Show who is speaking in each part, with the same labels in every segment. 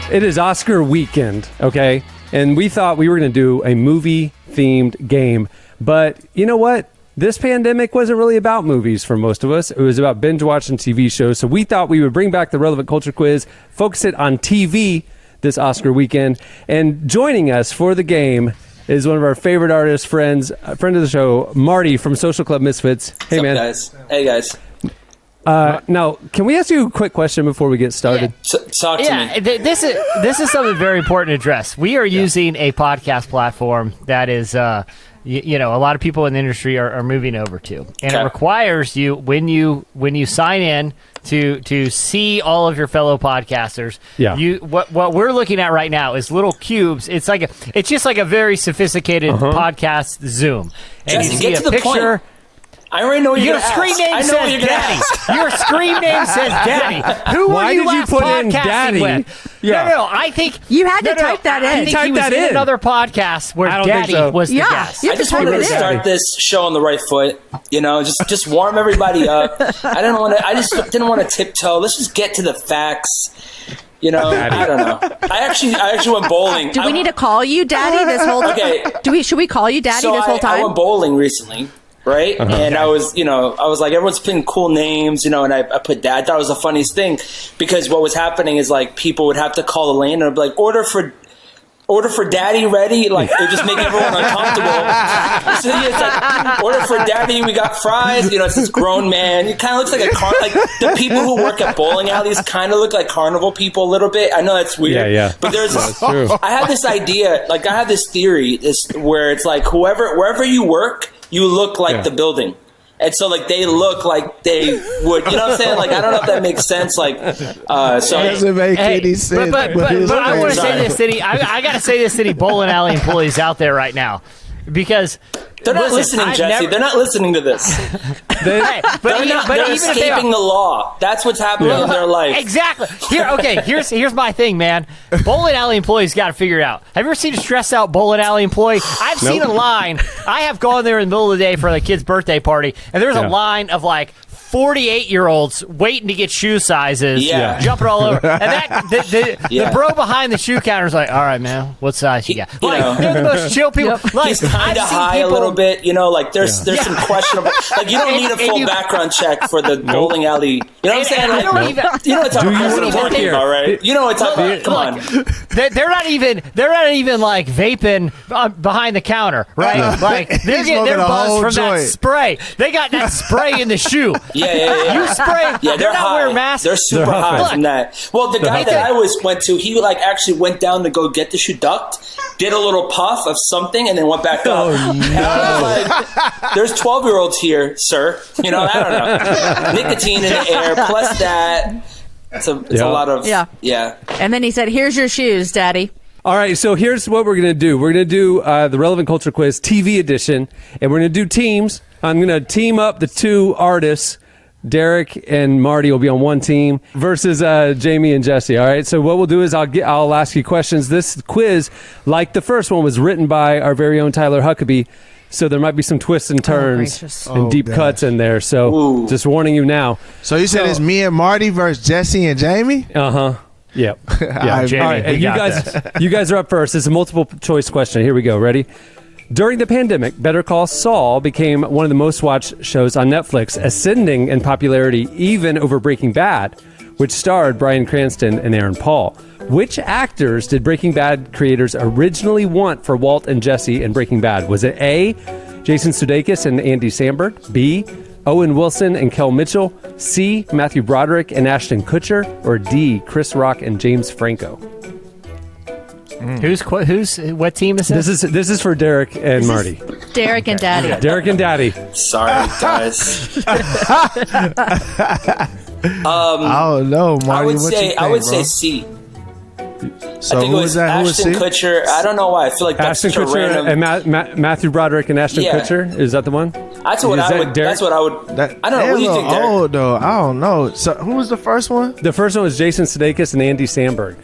Speaker 1: It is Oscar weekend, okay? And we thought we were going to do a movie-themed game. But you know what? This pandemic wasn't really about movies for most of us. It was about binge-watching TV shows. So we thought we would bring back the Relevant Culture Quiz, focus it on TV this Oscar weekend. And joining us for the game is one of our favorite artists, friends, a friend of the show, Marty from Social Club Misfits. Hey, man.
Speaker 2: Guys? Hey, guys.
Speaker 1: Now, can we ask you a quick question before we get started?
Speaker 2: Yeah. Talk to me.
Speaker 3: This is something very important to address. We are using a podcast platform that is, a lot of people in the industry are moving over to, and it requires you when you sign in to see all of your fellow podcasters. Yeah. What we're looking at right now is little cubes. It's just like a very sophisticated podcast Zoom, and
Speaker 2: Jesse,
Speaker 3: you see
Speaker 2: get
Speaker 3: a
Speaker 2: to the
Speaker 3: picture.
Speaker 2: point. I already know
Speaker 3: Your screen name says Daddy. Your screen name says Daddy. Who were you last podcasting with? Yeah. No, I think
Speaker 4: you had to type that in.
Speaker 3: I think he was in another podcast where Daddy was the guest.
Speaker 2: I just wanted to start this show on the right foot. Just warm everybody up. I just didn't want to tiptoe. Let's just get to the facts. I don't know. I actually went bowling.
Speaker 4: Do we need to call you Daddy this whole time? Okay. Should we call you Daddy this whole time?
Speaker 2: I went bowling recently. Right? And I was like, everyone's putting cool names, and I put Dad. I thought it was the funniest thing because what was happening is like people would have to call the lane and be like, order for Daddy ready. Like it would just make everyone uncomfortable. So it's like, order for Daddy. We got fries. It's this grown man. It kind of looks like like the people who work at bowling alleys kind of look like carnival people a little bit. I know that's weird. Yeah. But that's true. I had this idea, I had this theory, where it's like wherever you work, you look like the building. And so, they look like they would, you know what I'm saying? I don't know if that makes sense. So
Speaker 5: it doesn't make any sense.
Speaker 3: But I want to say this, City. I got to say this, City bowling alley employees out there right now, because
Speaker 2: they're not listening, Jesse. They're not listening to this. They're escaping the law. That's what's happening in their life.
Speaker 3: Exactly. Here's my thing, man. Bowling alley employees got to figure it out. Have you ever seen a stressed out bowling alley employee? I've seen a line. I have gone there in the middle of the day for the kid's birthday party, and there's a line of 48-year-olds waiting to get shoe sizes, jumping all over. And the bro behind the shoe counter is like, all right, man, what size you got? They're the most chill people.
Speaker 2: He's kind of high a little bit, there's some questionable, you don't need a full background check for the bowling alley. You know what I'm saying? You know what I'm talking about, right? You know what I'm talking about. Come on.
Speaker 3: They're not even vaping behind the counter, right? They're getting their buzz from that spray. They got that spray in the shoe.
Speaker 2: Yeah.
Speaker 3: You spray.
Speaker 2: Yeah,
Speaker 3: they're not wearing masks.
Speaker 2: They're super high from that. Well, the guy that I went to, he actually went down to go get the shoe ducked, did a little puff of something, and then went back up.
Speaker 5: Oh, no.
Speaker 2: And I was like, there's 12-year-olds here, sir. I don't know. Nicotine in the air, plus that. It's a lot of... Yeah.
Speaker 4: And then he said, here's your shoes, Daddy.
Speaker 1: All right, so here's what we're going to do. We're going to do the Relevant Culture Quiz TV edition, and we're going to do teams. I'm going to team up the two artists. Derek and Marty will be on one team versus Jamie and Jesse. All right, so what we'll do is I'll ask you questions. This quiz, like the first one, was written by our very own Tyler Huckabee, so there might be some twists and turns and deep cuts in there. So just warning you now.
Speaker 5: So you said it's me and Marty versus Jesse and Jamie?
Speaker 1: Uh-huh. Yep. Yeah.
Speaker 3: Jamie,
Speaker 1: all right, and you guys are up first. It's a multiple choice question. Here we go. Ready? During the pandemic, Better Call Saul became one of the most watched shows on Netflix, ascending in popularity even over Breaking Bad, which starred Bryan Cranston and Aaron Paul. Which actors did Breaking Bad creators originally want for Walt and Jesse in Breaking Bad? Was it A, Jason Sudeikis and Andy Samberg, B, Owen Wilson and Kel Mitchell, C, Matthew Broderick and Ashton Kutcher, or D, Chris Rock and James Franco?
Speaker 3: What team is this?
Speaker 1: This is for Derek and Marty.
Speaker 4: Derek and Daddy.
Speaker 1: Derek and Daddy.
Speaker 2: Sorry, guys.
Speaker 5: I don't know, Marty.
Speaker 2: I would say C.
Speaker 5: So
Speaker 2: I think it was Ashton Kutcher. I don't know why. I feel like that's
Speaker 1: Ashton Kutcher and Matthew Broderick and Ashton Kutcher. Is that the one?
Speaker 2: That's what I would. That's what I would. I don't know. What do you think, Derek?
Speaker 5: Oh, though. I don't know. So who was the first one?
Speaker 1: The first one was Jason Sudeikis and Andy Samberg.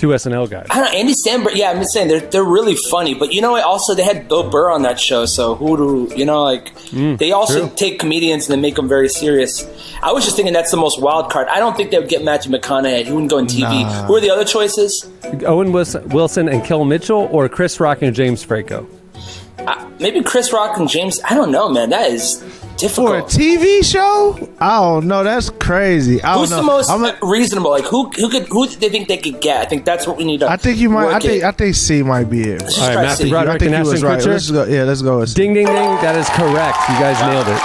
Speaker 1: two SNL guys.
Speaker 2: I don't know, Andy Samberg. Yeah, I'm just saying they're really funny. But you know what? Also, they had Bill Burr on that show. So they also take comedians and they make them very serious. I was just thinking that's the most wild card. I don't think they would get Matthew McConaughey. He wouldn't go on TV.
Speaker 5: Nah.
Speaker 2: Who are the other choices?
Speaker 1: Owen Wilson and Kel Mitchell, or Chris Rock and James Franco?
Speaker 2: Maybe Chris Rock and James. I don't know, man. That is difficult.
Speaker 5: For a TV show? I don't know. That's crazy.
Speaker 2: Who's the most reasonable? Like who do they think they could get? I think that's what we need to.
Speaker 5: I think you might. I think C might be it.
Speaker 2: Let's just
Speaker 1: All right,
Speaker 2: try
Speaker 1: Matthew
Speaker 2: C.
Speaker 1: Broderick
Speaker 5: I think
Speaker 1: and
Speaker 5: he was
Speaker 1: Ashton
Speaker 5: right.
Speaker 1: Kutcher.
Speaker 5: Let's go. Yeah, let's go. With
Speaker 1: Ding, ding, ding. That is correct. You guys nailed it.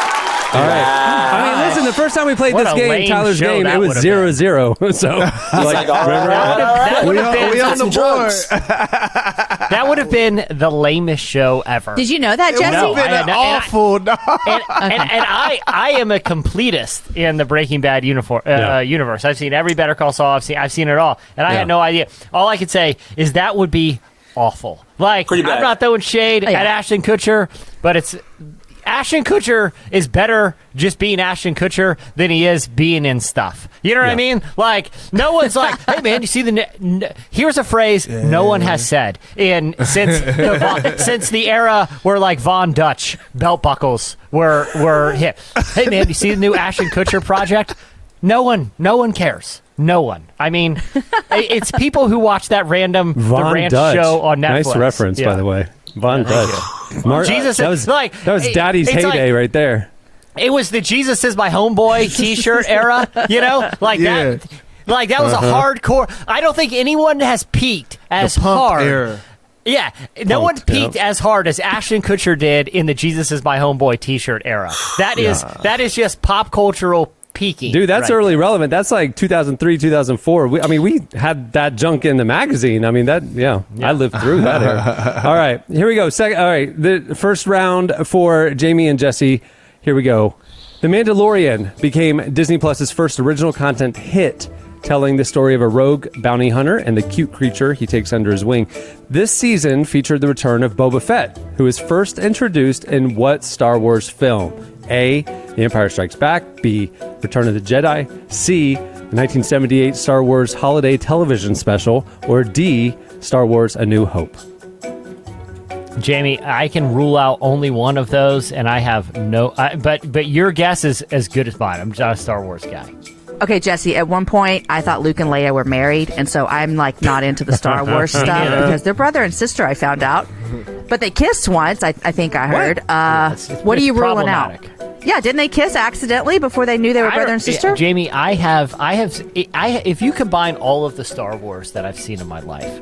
Speaker 1: All right. I mean, listen, the first time we played
Speaker 3: What
Speaker 1: this
Speaker 3: a
Speaker 1: game,
Speaker 3: lame
Speaker 1: Tyler's
Speaker 3: show
Speaker 1: game,
Speaker 3: that
Speaker 1: it was
Speaker 3: would've
Speaker 1: 0-0. So,
Speaker 2: Like, all right.
Speaker 5: we on the board.
Speaker 2: drugs.
Speaker 3: That would have been the lamest show ever.
Speaker 4: Did you know that, Jesse?
Speaker 3: No,
Speaker 5: Been
Speaker 3: I-
Speaker 5: awful. No.
Speaker 3: and I am a completist in the Breaking Bad universe. I've seen every Better Call Saul. I've seen it all, and I had no idea. All I could say is that would be awful. Like,
Speaker 2: Pretty bad.
Speaker 3: I'm not throwing shade
Speaker 4: Yeah.
Speaker 3: at Ashton Kutcher, but Ashton Kutcher is better just being Ashton Kutcher than he is being in stuff. You know what I mean? Like, no one's like, hey, man, you see here's a phrase no one has said since the era where, like, Von Dutch belt buckles were hit. Hey, man, you see the new Ashton Kutcher project? No one cares. No one. I mean, it's people who watch that random The
Speaker 1: Von
Speaker 3: Ranch
Speaker 1: Dutch.
Speaker 3: show on Netflix.
Speaker 1: Nice reference, by the way. Von Dutch.
Speaker 3: Jesus,
Speaker 1: that was Daddy's
Speaker 3: it's
Speaker 1: heyday right there.
Speaker 3: It was the Jesus is my homeboy T-shirt era, like
Speaker 5: Yeah.
Speaker 3: that. Like that was a hardcore. I don't think anyone has peaked as
Speaker 5: The pump
Speaker 3: hard.
Speaker 5: era.
Speaker 3: Yeah, no one peaked as hard as Ashton Kutcher did in the Jesus is my homeboy T-shirt era. That is just pop cultural peaking.
Speaker 1: Dude, that's
Speaker 3: right
Speaker 1: early relevant. That's like 2003, 2004. We had that junk in the magazine. I mean, I lived through that era. All right, here we go. All right, the first round for Jamie and Jesse. Here we go. The Mandalorian became Disney Plus's first original content hit, telling the story of a rogue bounty hunter and the cute creature he takes under his wing. This season featured the return of Boba Fett, who was first introduced in what Star Wars film? A, The Empire Strikes Back. B, Return of the Jedi. C, the 1978 Star Wars holiday television special. Or D, Star Wars A New Hope.
Speaker 3: Jamie, I can rule out only one of those, and I have but your guess is as good as mine. I'm not a Star Wars guy.
Speaker 4: Okay, Jesse, at one point, I thought Luke and Leia were married, and so I'm, like, not into the Star Wars stuff because they're brother and sister, I found out. But they kissed once, I think I heard. What are you ruling out? Yeah, didn't they kiss accidentally before they knew they were brother and sister?
Speaker 3: Jamie, I have. If you combine all of the Star Wars that I've seen in my life,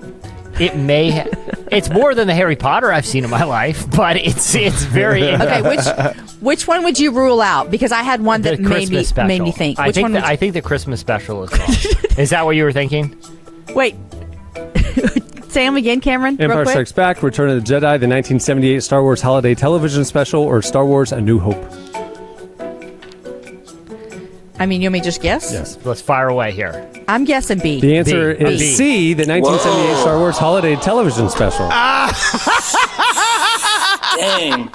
Speaker 3: it's more than the Harry Potter I've seen in my life, but it's very
Speaker 4: Okay, which one would you rule out? Because I had one that made me think.
Speaker 3: I think the Christmas special is wrong. Is that what you were thinking?
Speaker 4: Wait. Say them again, Cameron. Real
Speaker 1: Empire
Speaker 4: quick.
Speaker 1: Strikes Back, Return of the Jedi, the 1978 Star Wars holiday television special, or Star Wars A New Hope.
Speaker 4: I mean, you want me to just guess?
Speaker 1: Yes.
Speaker 3: Let's fire away here.
Speaker 4: I'm guessing B.
Speaker 1: The answer
Speaker 3: B.
Speaker 1: is
Speaker 3: B.
Speaker 1: C, the 1978 Star Wars holiday television special.
Speaker 2: Dang.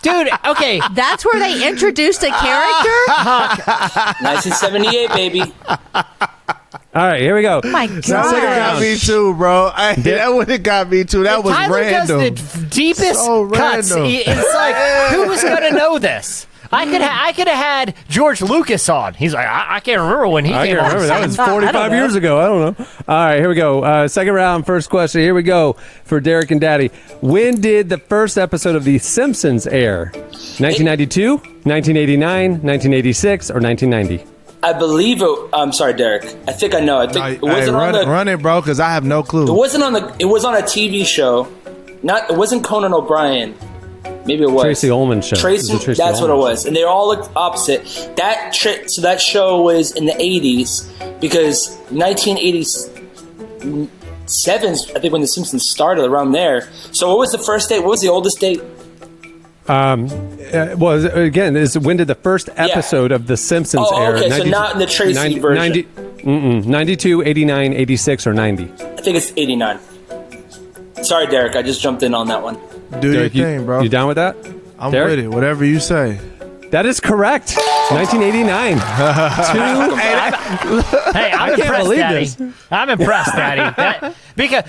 Speaker 3: Dude, okay.
Speaker 4: That's where they introduced a character?
Speaker 2: 1978, baby.
Speaker 1: All right, here we go.
Speaker 4: Oh my
Speaker 5: That would have got
Speaker 4: God.
Speaker 5: me too, bro. That would have got me too. That was
Speaker 3: Tyler
Speaker 5: random.
Speaker 3: does the deepest
Speaker 5: So
Speaker 3: cuts.
Speaker 5: random.
Speaker 3: It's like, who was going to know this? I could have had George Lucas on. He's like, I can't remember when he
Speaker 1: I
Speaker 3: came
Speaker 1: can't
Speaker 3: on.
Speaker 1: remember. That was
Speaker 4: I don't
Speaker 1: 45
Speaker 4: know.
Speaker 1: years ago. I don't know. All right, here we go. Second round, first question. Here we go for Derek and Daddy. When did the first episode of The Simpsons air? 1992, 1989, 1986, or 1990?
Speaker 2: I believe it. I'm sorry, Derek. I think I know. I think it wasn't on the.
Speaker 5: Run it, bro, because I have no clue.
Speaker 2: It wasn't on the. It was on a TV show. It wasn't Conan O'Brien. Maybe it was
Speaker 1: Tracy Ullman show.
Speaker 2: Tracy,
Speaker 1: It was a Tracy
Speaker 2: that's what
Speaker 1: Ullman
Speaker 2: it was, and they all looked opposite. So that show was in the 80s because 1987, I think, when the Simpsons started, around there. So what was the first date? What was the oldest date?
Speaker 1: Well, again, when did the first episode of The Simpsons air?
Speaker 2: Okay, so not in the Tracy version.
Speaker 1: 92, 89, 86, or 90?
Speaker 2: I think it's 89. Sorry, Derek. I just jumped in on that one.
Speaker 5: Do your
Speaker 1: Derek,
Speaker 5: thing, bro.
Speaker 1: You down with that?
Speaker 5: I'm
Speaker 1: Derek?
Speaker 5: with it. Whatever you say.
Speaker 1: That is correct. 1989.
Speaker 3: Hey, I'm
Speaker 1: can't
Speaker 3: impressed,
Speaker 1: believe
Speaker 3: Daddy.
Speaker 1: this.
Speaker 3: I'm impressed, Daddy. Because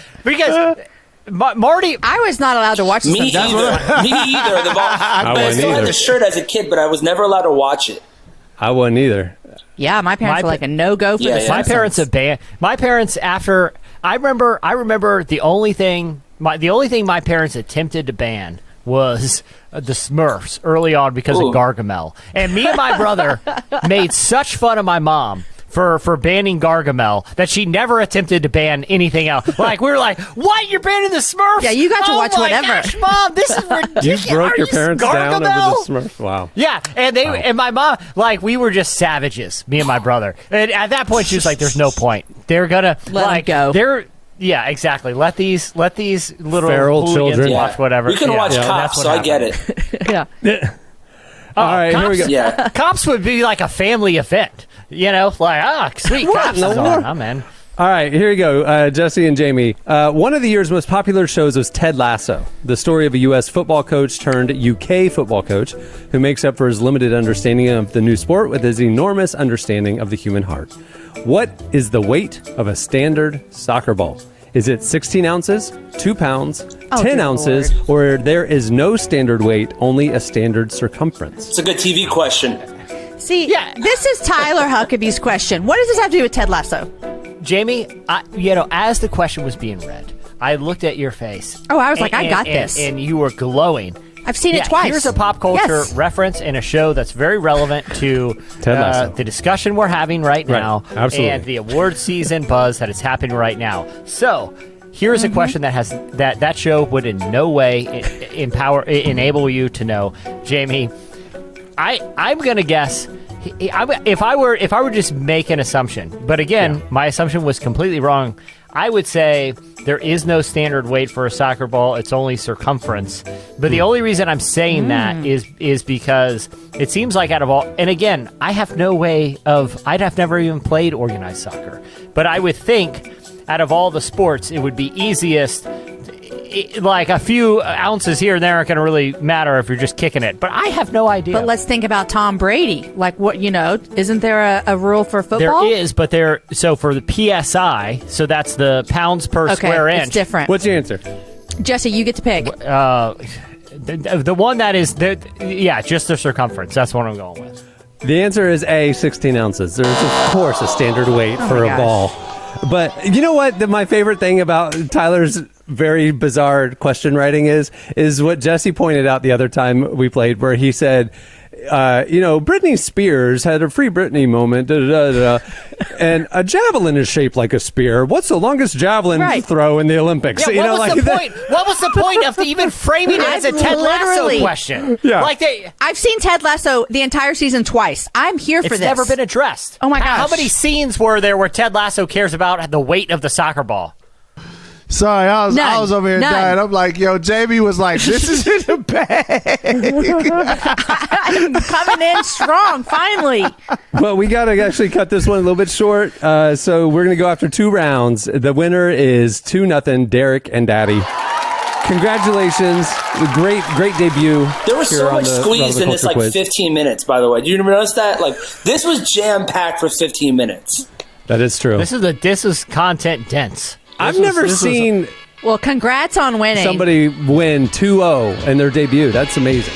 Speaker 3: Marty,
Speaker 4: I was not allowed to watch this.
Speaker 2: Me either. Me either. But I
Speaker 1: wasn't
Speaker 2: still had
Speaker 1: either.
Speaker 2: the shirt as a kid, but I was never allowed to watch it.
Speaker 1: I wasn't either.
Speaker 4: Yeah, my parents were like a no-go for
Speaker 2: Yeah,
Speaker 4: the
Speaker 2: yeah.
Speaker 3: my
Speaker 4: Simpsons.
Speaker 3: parents have banned. My parents after I remember the only thing my parents attempted to ban was the Smurfs early on because
Speaker 2: Ooh.
Speaker 3: of Gargamel. And me and my brother made such fun of my mom for banning Gargamel that she never attempted to ban anything else. Like, we were like, what? You're banning the Smurfs?
Speaker 4: Yeah, you got to watch
Speaker 3: my
Speaker 4: whatever.
Speaker 3: Gosh, Mom, this is
Speaker 1: You
Speaker 3: ridiculous.
Speaker 1: broke
Speaker 3: Are
Speaker 1: your
Speaker 3: you
Speaker 1: parents down
Speaker 3: Gargamel?
Speaker 1: over the Smurf. Wow.
Speaker 3: Yeah, and and my mom, like, we were just savages, me and my brother. And at that point, she was like, "There's no point. They're gonna
Speaker 4: Let them go."
Speaker 3: Yeah, exactly. Let these little
Speaker 1: Feral
Speaker 3: hooligans
Speaker 1: children.
Speaker 3: watch whatever.
Speaker 2: We can watch
Speaker 3: and that's
Speaker 2: Cops,
Speaker 3: what
Speaker 2: so I
Speaker 3: happened.
Speaker 2: get it.
Speaker 4: Yeah.
Speaker 3: Oh,
Speaker 1: All right, here we go.
Speaker 2: Yeah.
Speaker 3: Cops would be like a family event, like sweet, Cops
Speaker 1: in the
Speaker 3: is
Speaker 1: world?
Speaker 3: on. I'm in.
Speaker 1: All right, here we go. Jesse and Jamie. One of the year's most popular shows was Ted Lasso, the story of a U.S. football coach turned UK football coach who makes up for his limited understanding of the new sport with his enormous understanding of the human heart. What is the weight of a standard soccer ball? Is it 16 ounces, 2 pounds, 10
Speaker 4: dear
Speaker 1: ounces, or there is no standard weight, only a standard circumference?
Speaker 2: It's a good TV question.
Speaker 4: See,
Speaker 3: Yeah.
Speaker 4: this is Tyler Huckabee's question. What does this have to do with Ted Lasso?
Speaker 3: Jamie, as the question was being read, I looked at your face.
Speaker 4: Oh, I was like, I got
Speaker 3: and-
Speaker 4: this.
Speaker 3: and you were glowing.
Speaker 4: I've seen it twice.
Speaker 3: Here's a pop culture
Speaker 4: Yes.
Speaker 3: reference in a show that's very relevant to
Speaker 1: Ted Lasso.
Speaker 3: the discussion we're having right now,
Speaker 1: absolutely.
Speaker 3: and the award season buzz that is happening right now. So, here's a question that has that show would in no way enable you to know, Jamie. I'm gonna guess. If I were just make an assumption, but again, my assumption was completely wrong. I would say there is no standard weight for a soccer ball. It's only circumference. But the only reason I'm saying that is because it seems like out of all, and again, I'd have never even played organized soccer. But I would think out of all the sports, it would be easiest. Like a few ounces here and there aren't going to really matter if you're just kicking it. But I have no idea.
Speaker 4: But let's think about Tom Brady. Like, what, isn't there a rule for football?
Speaker 3: There is, but so for the PSI, so that's the pounds per square inch.
Speaker 4: It's different.
Speaker 1: What's your answer?
Speaker 4: Jesse, you get to pick.
Speaker 3: The one that is, just the circumference. That's what I'm going with.
Speaker 1: The answer is A, 16 ounces. There's, of course, a standard weight for a
Speaker 4: gosh.
Speaker 1: ball. But you know what? My favorite thing about Tyler's very bizarre question writing is what Jesse pointed out the other time we played, where he said, Britney Spears had a Free Britney moment, and a javelin is shaped like a spear. What's the longest javelin
Speaker 4: Right.
Speaker 1: throw in the Olympics?
Speaker 3: Yeah, what was the point? What was the point of even framing it as a Ted Lasso
Speaker 4: Literally-
Speaker 3: question?
Speaker 1: Yeah.
Speaker 3: Like
Speaker 4: I've seen Ted Lasso the entire season twice. I'm here for
Speaker 3: it's
Speaker 4: this.
Speaker 3: never been addressed.
Speaker 4: Oh my
Speaker 3: How
Speaker 4: gosh.
Speaker 3: many scenes were there where Ted Lasso cares about the weight of the soccer ball?
Speaker 5: Sorry, I
Speaker 4: None.
Speaker 5: was over here
Speaker 4: None.
Speaker 5: dying. I'm like, yo, Jamie was like, this is in the bag.
Speaker 4: I'm coming in strong, finally.
Speaker 1: Well, we got to actually cut this one a little bit short. So we're going to go after 2 rounds. The winner is 2-0, Derek and Daddy. Congratulations. Great debut.
Speaker 2: There was
Speaker 1: here
Speaker 2: so
Speaker 1: on
Speaker 2: much
Speaker 1: the
Speaker 2: squeeze
Speaker 1: Relevant
Speaker 2: in this
Speaker 1: Culture Quiz.
Speaker 2: 15 minutes, by the way. Do you notice that? Like, this was jam-packed for 15 minutes.
Speaker 1: That is true.
Speaker 3: This is content dense.
Speaker 1: I've never seen
Speaker 4: Well, congrats on winning.
Speaker 1: somebody win 2-0 in their debut. That's amazing.